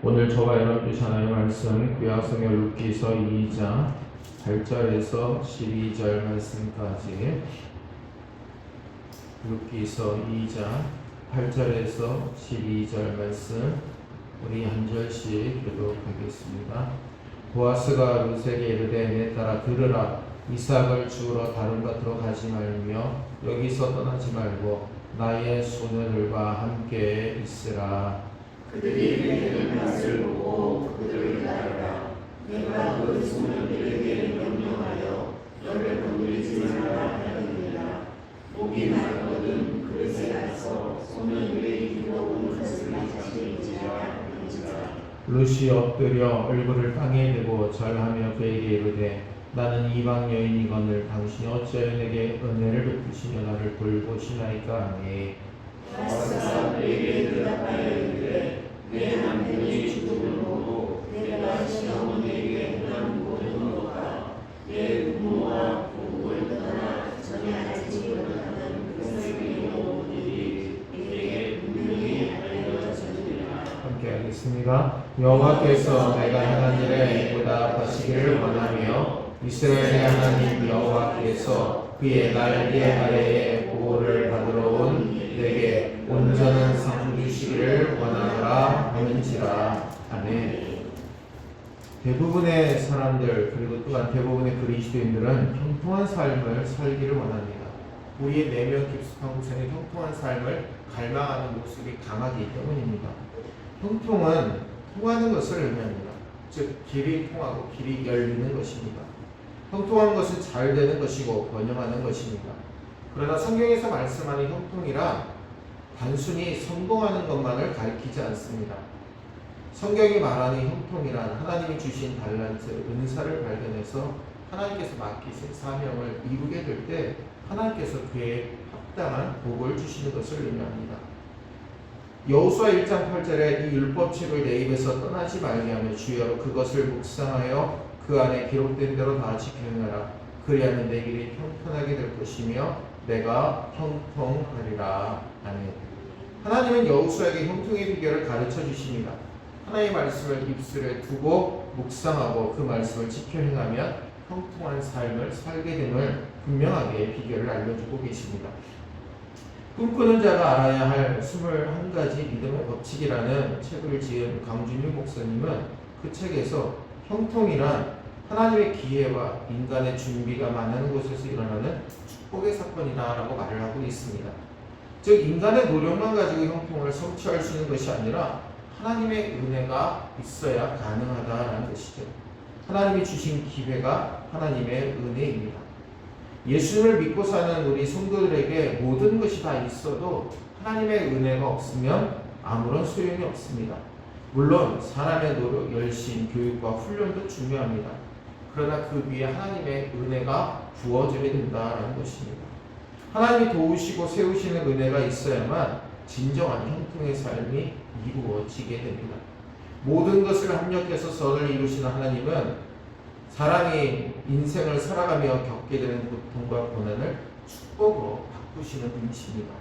오늘 저가 여러분께 전하는 말씀 구약성경 룻기서 2장 8절에서 12절 말씀까지 룻기서 2장 8절에서 12절 말씀 우리 한 절씩 교독하겠습니다. 보아스가 룻에게 이르되 내 딸아 들으라 이삭을 주우러 다른 밭으로 가지 말며 여기서 떠나지 말고 나의 소녀들과 함께 있으라. 그들이 내리는 밭을 보고 그들을 따르라. 내가 그 소녀들에게 명령하여 너를 건드리지 말라 하였느니라. 목이 마르거든 그릇에 가서 소녀들의 입어온 것을 가지리지라. 룻이 엎드려 얼굴을 땅에 대고 절하며 그에게 이르되 나는 이방 여인이거늘 당신이 어찌하여 내게 은혜를 베푸시며 나를 돌보시나이까 하니 보아스가 그에게 대답하여 이르되 내 남편이 죽음을 보고 내가 시어머니에게 행한 모든 것과 내 부모와 고국을 떠나 전에 알지 못하는 그 세상의 모든 일이 네게 분명히 알려졌느니라. 함께 하겠습니다. 여호와께서 내가 행한 일에 보답하시기를 원하며 이스라엘의 하나님 여호와께서 그의 날개 아래에 보호를 받으러 온 내게 온전한 상 주시기를 원하노라 하는지라. 아멘. 대부분의 사람들 그리고 또한 대부분의 그리스도인들은 형통한 삶을 살기를 원합니다. 우리의 내면 깊숙한 곳에는 형통한 삶을 갈망하는 모습이 강하기 때문입니다. 형통은 통하는 것을 의미합니다. 즉 길이 통하고 길이 열리는 것입니다. 형통한 것은 잘 되는 것이고 번영하는 것입니다. 그러나 성경에서 말씀하는 형통이란 단순히 성공하는 것만을 가리키지 않습니다. 성경이 말하는 형통이란 하나님이 주신 달란트, 은사를 발견해서 하나님께서 맡기신 사명을 이루게 될 때 하나님께서 그에 합당한 복을 주시는 것을 의미합니다. 여호수아 1장 8절에 이 율법책을 내 입에서 떠나지 말게 하며 주여로 그것을 묵상하여 그 안에 기록된 대로 다 지켜 행하라. 그리하면 내 길이 형통하게 될 것이며 내가 형통하리라. 아멘. 하나님은 여호수아에게 형통의 비결을 가르쳐 주십니다. 하나님의 말씀을 입술에 두고 묵상하고 그 말씀을 지켜 행하면 형통한 삶을 살게 됨을 분명하게 비결을 알려주고 계십니다. 꿈꾸는 자가 알아야 할 21가지 믿음의 법칙이라는 책을 지은 강준유 목사님은 그 책에서 형통이란 하나님의 기회와 인간의 준비가 만나는 곳에서 일어나는 축복의 사건이다라고 말을 하고 있습니다. 즉 인간의 노력만 가지고 형통을 성취할 수 있는 것이 아니라 하나님의 은혜가 있어야 가능하다라는 것이죠. 하나님이 주신 기회가 하나님의 은혜입니다. 예수님을 믿고 사는 우리 성도들에게 모든 것이 다 있어도 하나님의 은혜가 없으면 아무런 소용이 없습니다. 물론 사람의 노력, 열심, 교육과 훈련도 중요합니다. 그러나 그 위에 하나님의 은혜가 부어져야 된다는 것입니다. 하나님이 도우시고 세우시는 은혜가 있어야만 진정한 형통의 삶이 이루어지게 됩니다. 모든 것을 합력해서 선을 이루시는 하나님은 사람이 인생을 살아가며 겪게 되는 고통과 고난을 축복으로 바꾸시는 분이십니다.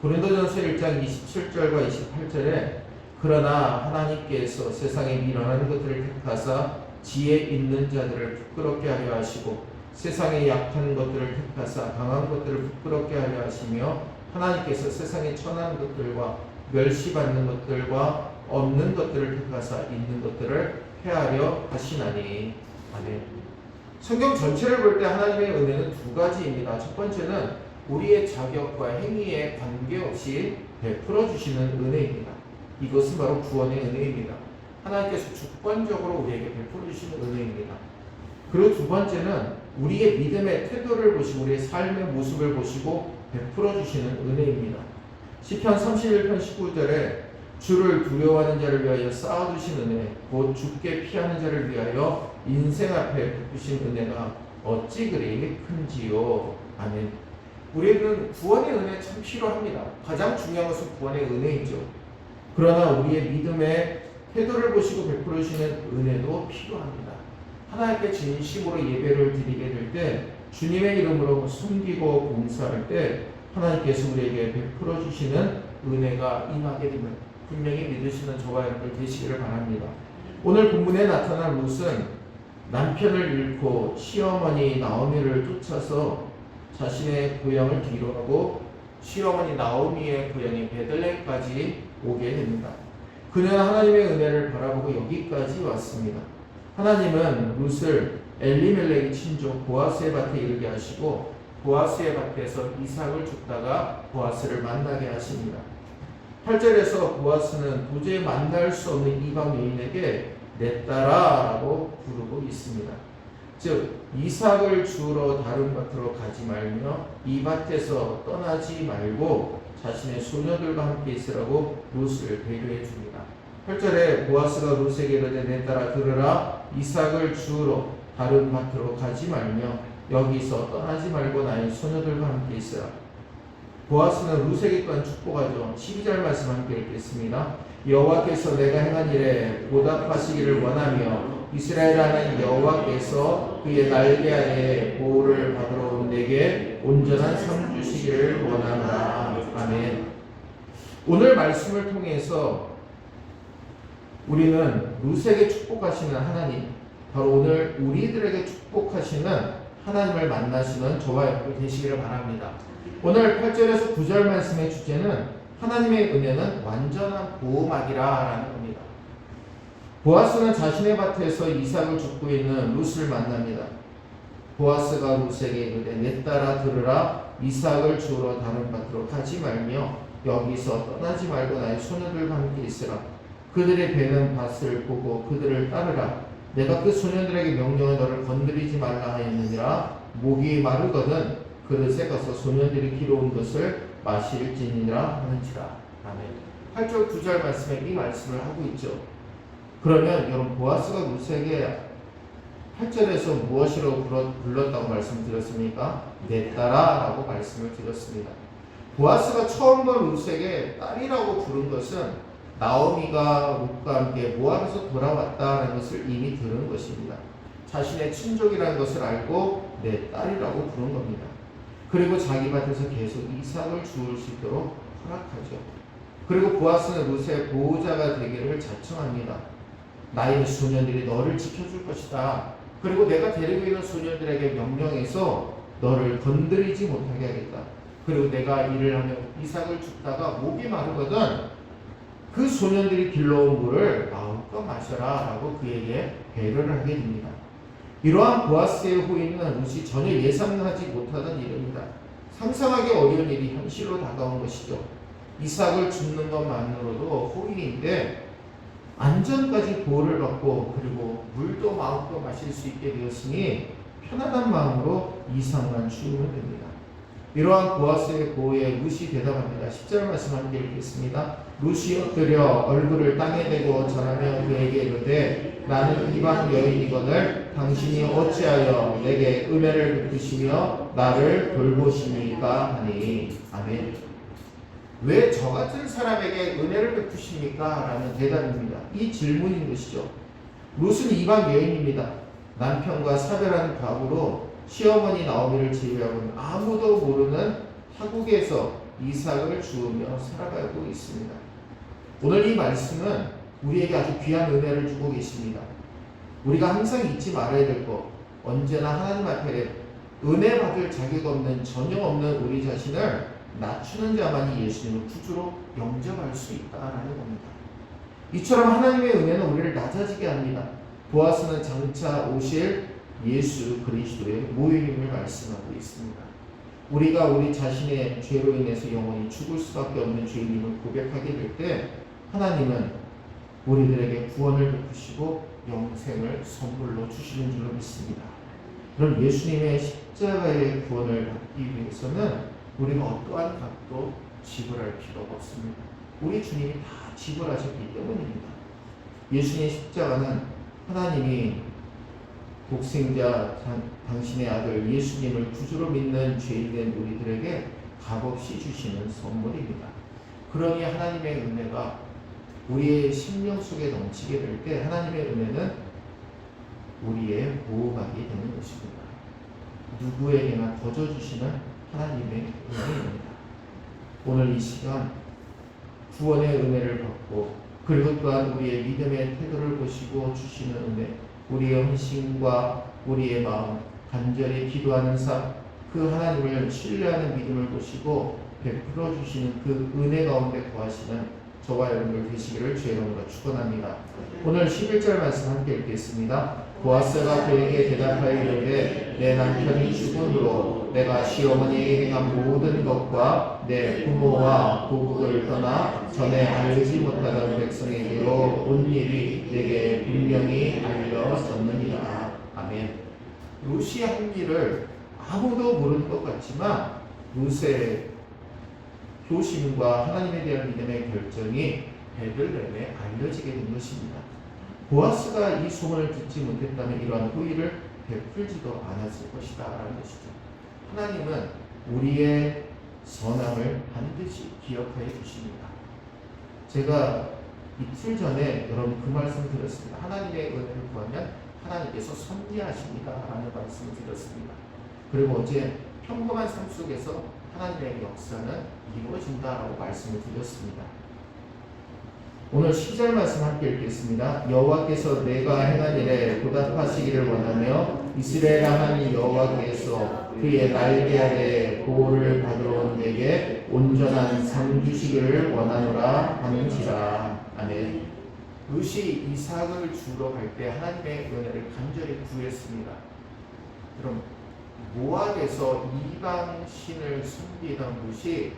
고린도전서 1장 27절과 28절에 그러나 하나님께서 세상에 미련한 것들을 택하사 지혜 있는 자들을 부끄럽게 하려 하시고 세상에 약한 것들을 택하사 강한 것들을 부끄럽게 하려 하시며 하나님께서 세상에 천한 것들과 멸시받는 것들과 없는 것들을 택하사 있는 것들을 헤아려 하시나니. 아멘. 성경 전체를 볼 때 하나님의 은혜는 두 가지입니다. 첫 번째는 우리의 자격과 행위에 관계없이 베풀어 주시는 은혜입니다. 이것은 바로 구원의 은혜입니다. 하나님께서 주권적으로 우리에게 베풀어 주시는 은혜입니다. 그리고 두 번째는 우리의 믿음의 태도를 보시고 우리의 삶의 모습을 보시고 베풀어 주시는 은혜입니다. 시편 31편 19절에 주를 두려워하는 자를 위하여 쌓아두신 은혜 곧 주께 피하는 자를 위하여 인생 앞에 베푸신 은혜가 어찌 그리 큰지요. 아멘. 우리에게는 구원의 은혜 참 필요합니다. 가장 중요한 것은 구원의 은혜이죠. 그러나 우리의 믿음의 태도를 보시고 베풀어 주시는 은혜도 필요합니다. 하나님께 진심으로 예배를 드리게 될 때 주님의 이름으로 숨기고 봉사할 때 하나님께서 우리에게 베풀어 주시는 은혜가 임하게 되면 분명히 믿으시는 저와 여러분들 되시기를 바랍니다. 오늘 본문에 나타난 룻은 남편을 잃고 시어머니 나오미를 쫓아서 자신의 고향을 뒤로하고 시어머니 나오미의 고향인 베들레헴까지 오게 됩니다. 그는 하나님의 은혜를 바라보고 여기까지 왔습니다. 하나님은 룻을 엘리멜렉의 친족 보아스의 밭에 이르게 하시고 보아스의 밭에서 이삭을 줍다가 보아스를 만나게 하십니다. 8절에서 보아스는 도저히 만날 수 없는 이방 여인에게 내 딸아라고 부르고 있습니다. 즉 이삭을 주우러 다른 밭으로 가지 말며 이 밭에서 떠나지 말고 자신의 소녀들과 함께 있으라고 룻을 배려해 줍니다. 8절에 보아스가 룻에게 이르되 내 딸아 들으라 이삭을 주우러 다른 밭으로 가지 말며 여기서 떠나지 말고 나의 소녀들과 함께 있으라. 보아스는 룻에게 또한 축복하죠. 12절 말씀 함께 읽겠습니다. 여호와께서 내가 행한 일에 보답하시기를 원하며 이스라엘 하나님 여호와께서 그의 날개 아래에 보호를 받으러 온 내게 온전한 삶 주시기를 원하노라. 아멘. 오늘 말씀을 통해서 우리는 룻에게 축복하시는 하나님, 바로 오늘 우리들에게 축복하시는 하나님을 만나시는 저와 여러분 되시기를 바랍니다. 오늘 8절에서 9절 말씀의 주제는 하나님의 은혜는 완전한 보호막이라는 겁니다. 보아스는 자신의 밭에서 이삭을 줍고 있는 룻을 만납니다. 보아스가 룻에게 이르되 내 딸아 들으라 이삭을 주우러 다른 밭으로 가지 말며 여기서 떠나지 말고 나의 소녀들과 함께 있으라. 그들의 배는 밭을 보고 그들을 따르라. 내가 그 소년들에게 명령해 너를 건드리지 말라 하였느니라. 목이 마르거든 그릇에 가서 소년들이 기러온 것을 마실지니라 하는지라. 아멘. 8절 9절 말씀에 이 말씀을 하고 있죠. 그러면 여러분 보아스가 룻에게 8절에서 무엇이라고 불렀다고 말씀드렸습니까? 내 딸아 라고 말씀을 드렸습니다. 보아스가 처음 본 룻에게 딸이라고 부른 것은 나오미가 룻과 함께 모압에서 돌아왔다는 것을 이미 들은 것입니다. 자신의 친족이라는 것을 알고 내 딸이라고 부른 겁니다. 그리고 자기 밭에서 계속 이삭을 주울 수 있도록 허락하죠. 그리고 보아스는 룻의 보호자가 되기를 자청합니다. 나의 소년들이 너를 지켜줄 것이다. 그리고 내가 데리고 있는 소년들에게 명령해서 너를 건드리지 못하게 하겠다. 그리고 내가 일을 하며 이삭을 줍다가 목이 마르거든 그 소년들이 길러온 물을 마음껏 마셔라 라고 그에게 배려를 하게 됩니다. 이러한 보아스의 호의는 룻이 전혀 예상하지 못하던 일입니다. 상상하기 어려운 일이 현실로 다가온 것이죠. 이삭을 줍는 것만으로도 호의인데 안전까지 보호를 받고 그리고 물도 마음껏 마실 수 있게 되었으니 편안한 마음으로 이삭만 주우면 됩니다. 이러한 보아스의 보호에 룻이 대답합니다. 10절 말씀 함께 읽겠습니다. 룻이 엎드려 얼굴을 땅에 대고 절하며 그에게 이르되 나는 이방 여인이거늘 당신이 어찌하여 내게 은혜를 베푸시며 나를 돌보십니까 하니. 아멘. 왜 저 같은 사람에게 은혜를 베푸십니까? 라는 대답입니다. 이 질문인 것이죠. 룻은 이방 여인입니다. 남편과 사별한 과부로 시어머니 나오미를 제외하고는 아무도 모르는 타국에서 이삭을 주우며 살아가고 있습니다. 오늘 이 말씀은 우리에게 아주 귀한 은혜를 주고 계십니다. 우리가 항상 잊지 말아야 될 것, 언제나 하나님 앞에 은혜 받을 자격 없는 전혀 없는 우리 자신을 낮추는 자만이 예수님을 구주로 영접할 수 있다라는 겁니다. 이처럼 하나님의 은혜는 우리를 낮아지게 합니다. 보아스는 장차 오실 예수 그리스도의 모임임을 말씀하고 있습니다. 우리가 우리 자신의 죄로 인해서 영원히 죽을 수밖에 없는 죄인임을 고백하게 될 때 하나님은 우리들에게 구원을 베푸시고 영생을 선물로 주시는 줄로 믿습니다. 그럼 예수님의 십자가의 구원을 받기 위해서는 우리가 어떠한 값도 지불할 필요가 없습니다. 우리 주님이 다 지불하셨기 때문입니다. 예수님의 십자가는 하나님이 독생자 당신의 아들 예수님을 구주로 믿는 죄인된 우리들에게 값없이 주시는 선물입니다. 그러니 하나님의 은혜가 우리의 심령 속에 넘치게 될 때 하나님의 은혜는 우리의 보호막이 되는 것입니다. 누구에게나 거저 주시는 하나님의 은혜입니다. 오늘 이 시간 구원의 은혜를 받고 그리고 또한 우리의 믿음의 태도를 보시고 주시는 은혜, 우리의 헌신과 우리의 마음, 간절히 기도하는 삶, 그 하나님을 신뢰하는 믿음을 보시고 베풀어 주시는 그 은혜 가운데 거하시는 저와 여러분들 되시기를 주의 이름으로 축원합니다. 오늘 11절 말씀 함께 읽겠습니다. 보아스가 그에게 대답하여 이르되 내 남편이 죽음으로 내가 시어머니에게 행한 모든 것과 내 부모와 고국을 떠나 전에 알지 못하던 백성에게로 온 일이 내게 분명히 알려졌느니라. 아멘. 룻이 한 일을 아무도 모르는 것 같지만 룻의 교심과 하나님에 대한 믿음의 결정이 베들레헴에 알려지게 된 것입니다. 보아스가 이 소문을 듣지 못했다면 이러한 후일을 베풀지도 않았을 것이다 라는 것이죠. 하나님은 우리의 선함을 반드시 기억하여 주십니다. 제가 이틀 전에 여러분 그 말씀 드렸습니다. 하나님의 은혜를 구하면 하나님께서 섭리하십니다 라는 말씀을 드렸습니다. 그리고 어제 평범한 삶 속에서 하나님의 역사는 이루어진다라고 말씀을 드렸습니다. 오늘 10절 말씀 함께 읽겠습니다. 여호와께서 내가 행한 일에 보답하시기를 원하며 이스라엘 하나님 여호와께서 그의 날개 아래에 보호를 받으러 온 내게 온전한 상 주시기를 원하노라 하는지라. 아멘. 룻이 이삭을 주러 갈 때 하나님의 은혜를 간절히 구했습니다. 그럼 모압에서 이방 신을 섬기던 룻이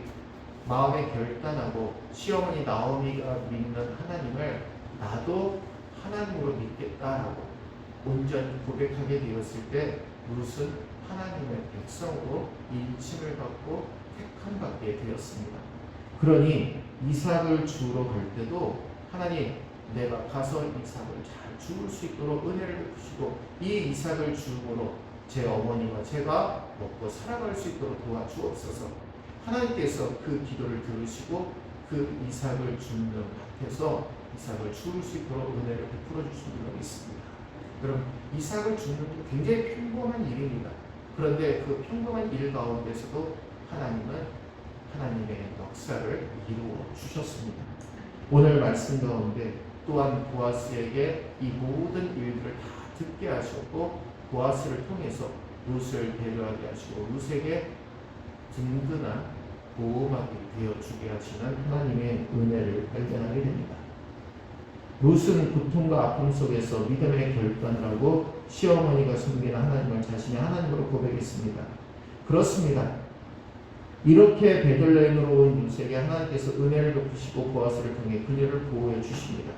마음에 결단하고 시어머니 나오미가 믿는 하나님을 나도 하나님으로 믿겠다라고 온전히 고백하게 되었을 때 룻은 하나님의 백성으로 인침을 받고 택함 받게 되었습니다. 그러니 이삭을 주러 갈 때도 하나님 내가 가서 이삭을 잘 주울 수 있도록 은혜를 베푸시고 이 이삭을 주므로 제 어머니와 제가 먹고 살아갈 수 있도록 도와주옵소서. 하나님께서 그 기도를 들으시고 그 이삭을 줍는 밭에서 이삭을 주울 수 있도록 은혜를 베풀어 주신 줄로 믿습니다. 그럼 이삭을 줍는 게 굉장히 평범한 일입니다. 그런데 그 평범한 일 가운데서도 하나님은 하나님의 역사를 이루어 주셨습니다. 오늘 말씀 가운데 또한 보아스에게 이 모든 일들을 다 듣게 하셨고 보아스를 통해서 룻을 배려하게 하시고 룻에게 든든한 보호막이 되어주게 하시는 하나님의 은혜를 발견하게 됩니다. 룻은 고통과 아픔 속에서 믿음의 결단을 하고 시어머니가 섬기는 하나님을 자신의 하나님으로 고백했습니다. 그렇습니다. 이렇게 베들레헴으로 온 룻에게 하나님께서 은혜를 베푸시고 보아스를 통해 그녀를 보호해 주십니다.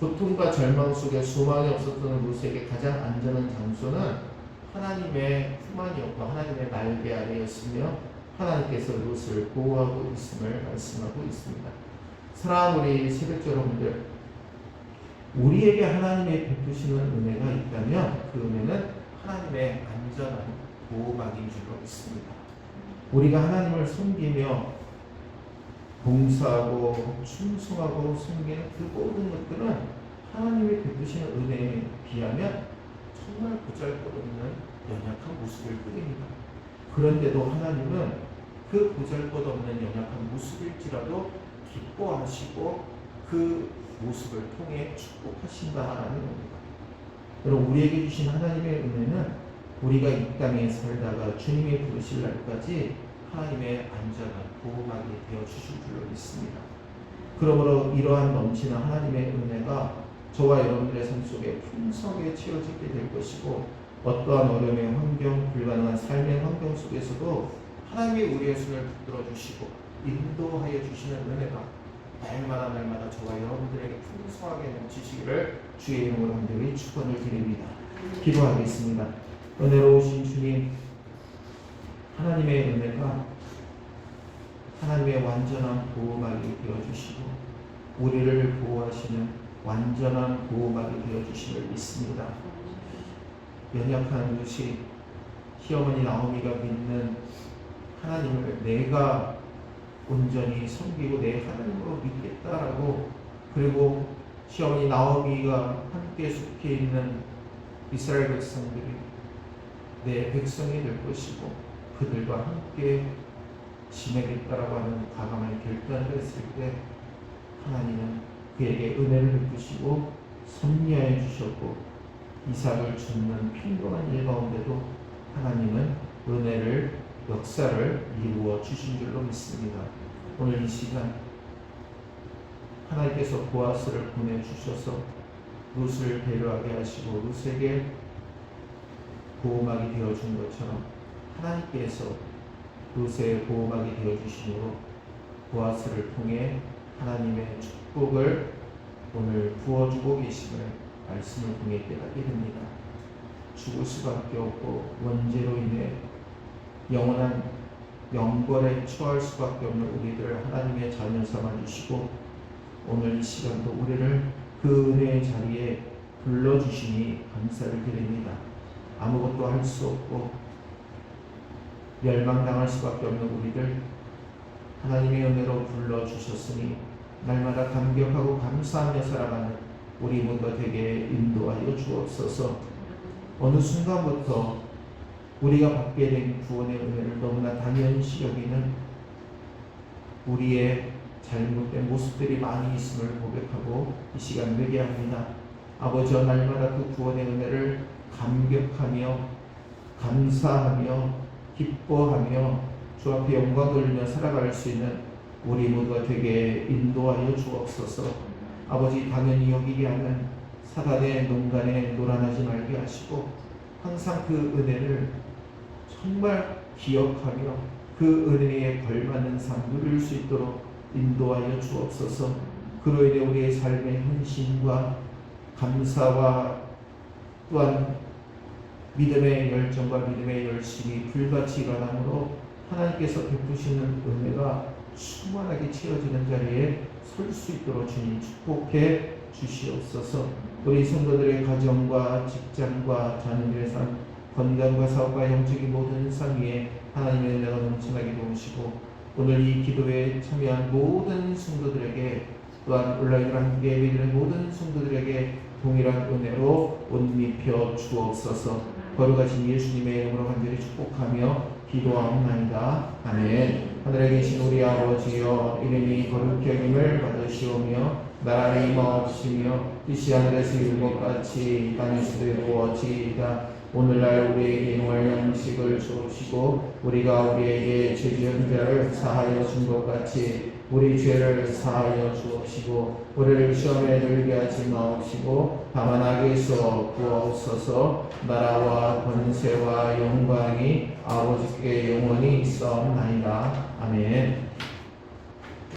고통과 절망 속에 소망이 없었던 룻에게 가장 안전한 장소는 하나님의 품안이었고 하나님의 날개 아래였으며 하나님께서 룻을 보호하고 있음을 말씀하고 있습니다. 사랑하는 우리 새벽 여러분들, 우리에게 하나님의 베푸시는 은혜가 있다면 그 은혜는 하나님의 안전한 보호막인 줄로 믿습니다. 우리가 하나님을 섬기며 봉사하고 충성하고 섬기는 그 모든 것들은 하나님의 베푸시는 은혜에 비하면 정말 보잘것없는 연약한 모습일 뿐입니다. 그런데도 하나님은 그 보잘것없는 연약한 모습일지라도 기뻐하시고 그 모습을 통해 축복하신다라는 겁니다. 여러분, 우리에게 주신 하나님의 은혜는 우리가 이 땅에 살다가 주님이 부르실 날까지 하나님의 안전한 보호막이 되어 주실 줄로 믿습니다. 그러므로 이러한 넘치는 하나님의 은혜가 저와 여러분들의 삶 속에 풍성하게 채워지게 될 것이고 어떠한 어려움의 환경, 불가능한 삶의 환경 속에서도 하나님이 우리의 손을 붙들어 주시고 인도하여 주시는 은혜가 날마다 저와 여러분들에게 풍성하게 넘치시기를 주의 이름으로 간절히 축원을 드립니다. 기도하겠습니다. 은혜로우신 주님, 하나님의 은혜가 하나님의 완전한 보호막이 되어주시고 우리를 보호하시는 완전한 보호막이 되어주심을 믿습니다. 연약한 룻이 시어머니 나오미가 믿는 하나님을 내가 온전히 섬기고 내 하나님으로 믿겠다라고, 그리고 시어머니 나오미가 함께 속해 있는 이스라엘 백성들이 내 백성이 될 것이고 그들과 함께 지내겠다라고 하는 과감한 결단을 했을 때 하나님은 그에게 은혜를 베푸시고 섭리하여 주셨고 이삭을 죽는 빈곤한 일 가운데도 하나님은 은혜를 역사를 이루어 주신 줄로 믿습니다. 오늘 이 시간 하나님께서 보아스를 보내주셔서 룻을 배려하게 하시고 룻에게 보호막이 되어준 것처럼 하나님께서 룻의 보호막이 되어주심으로 보아스를 통해 하나님의 축복을 오늘 부어주고 계심을 말씀을 통해 깨닫게 됩니다. 죽을 수밖에 없고 원죄로 인해 영원한 영벌에 처할 수밖에 없는 우리들을 하나님의 자녀 삼아주시고 오늘 이 시간도 우리를 그 은혜의 자리에 불러주시니 감사를 드립니다. 아무것도 할 수 없고 멸망당할 수밖에 없는 우리들 하나님의 은혜로 불러주셨으니 날마다 감격하고 감사하며 살아가는 우리 모두가 되게 인도하여 주옵소서. 어느 순간부터 우리가 받게 된 구원의 은혜를 너무나 당연시 여기는 우리의 잘못된 모습들이 많이 있음을 고백하고 이 시간 회개합니다. 아버지와 날마다 그 구원의 은혜를 감격하며 감사하며 기뻐하며 주 앞에 영광 돌리며 살아갈 수 있는 우리 모두가 되게 인도하여 주옵소서. 아버지 당연히 여기게 하는 사단의 농간에 놀아나지 말게 하시고 항상 그 은혜를 정말 기억하며 그 은혜에 걸맞는 삶 누릴 수 있도록 인도하여 주옵소서. 그로 인해 우리의 삶의 헌신과 감사와 또한 믿음의 열정과 믿음의 열심이 불같이 일어나므로 하나님께서 베푸시는 은혜가 충만하게 채워지는 자리에 설 수 있도록 주님 축복해 주시옵소서. 우리 성도들의 가정과 직장과 자녀들의 삶, 건강과 사업과 영적인 모든 삶 위에 하나님의 은혜가 넘쳐나게 도우시고 오늘 이 기도에 참여한 모든 성도들에게 또한 온라인으로 함께 예배드리는 모든 성도들에게 동일한 은혜로 옷 입혀 주옵소서. 거룩하신 예수님의 이름으로 간절히 축복하며 기도하옵나이다. 아멘. 하늘에 계신 우리 아버지여 이름이 거룩히 여김을 받으시오며 나라의 임하옵시며 뜻이 하늘에서 이룬 것 같이 땅에서도 이루어지이다. 오늘날 우리에게 일용할 양식을 주옵시고 우리가 우리에게 죄 지은 자를 사하여 준 것 같이 우리 죄를 사하여 주옵시고 우리를 시험에 들게 하지 마옵시고 다만 악에서 구하옵소서. 나라와 권세와 영광이 아버지께 영원히 있사옵나이다. 아멘.